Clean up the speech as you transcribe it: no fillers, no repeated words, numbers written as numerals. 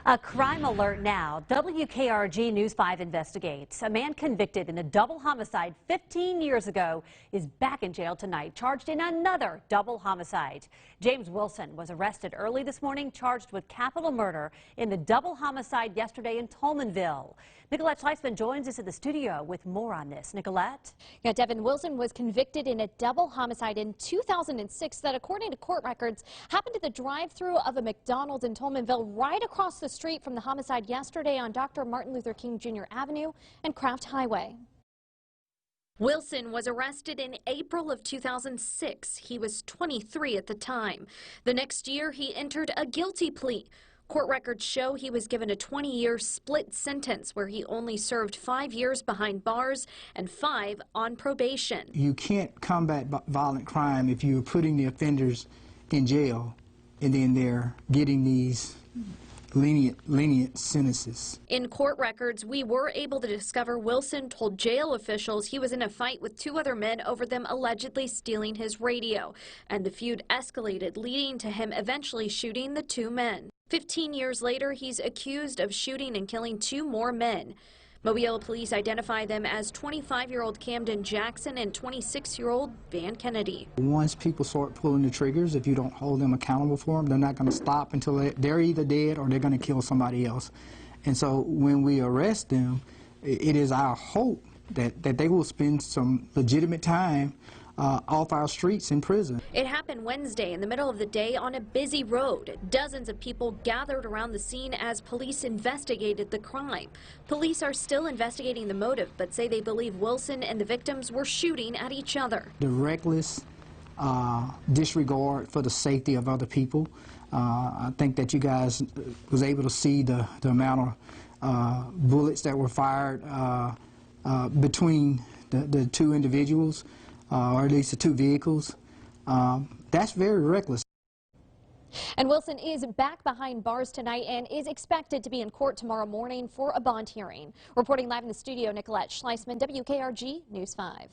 A crime alert now. WKRG News 5 investigates. A man convicted in a double homicide 15 years ago is back in jail tonight, charged in another double homicide. James Wilson was arrested early this morning, charged with capital murder in the double homicide yesterday in Tolmanville. Nicolette Schleisman joins us in the studio with more on this. Nicolette? Yeah, Devin, Wilson was convicted in a double homicide in 2006 that, according to court records, happened at the drive-thru of a McDonald's in Tolmanville, right across the street from the homicide yesterday on Dr. Martin Luther King Jr. Avenue and Craft Highway. Wilson was arrested in April of 2006. He was 23 at the time. The next year, he entered a guilty plea. Court records show he was given a 20-year split sentence where he only served 5 years behind bars and 5 on probation. You can't combat violent crime if you're putting the offenders in jail and then they're getting these lenient sentences. In court records, we were able to discover Wilson told jail officials he was in a fight with 2 other men over them allegedly stealing his radio, and the feud escalated, leading to him eventually shooting the 2 men. 15 years later, he's accused of shooting and killing 2 more men. Mobile police identify them as 25-year-old Camden Jackson and 26-year-old Van Kennedy. Once people start pulling the triggers, if you don't hold them accountable for them, they're not going to stop until they're either dead or they're going to kill somebody else. And so when we arrest them, it is our hope that they will spend some legitimate time off our streets in prison. It happened Wednesday in the middle of the day on a busy road. Dozens of people gathered around the scene as police investigated the crime. Police are still investigating the motive, but say they believe Wilson and the victims were shooting at each other. The reckless disregard for the safety of other people. I think that you guys was able to see the amount of bullets that were fired between the 2 individuals. Or at least the 2 vehicles. That's very reckless. And Wilson is back behind bars tonight and is expected to be in court tomorrow morning for a bond hearing. Reporting live in the studio, Nicolette Schleisman, WKRG News 5.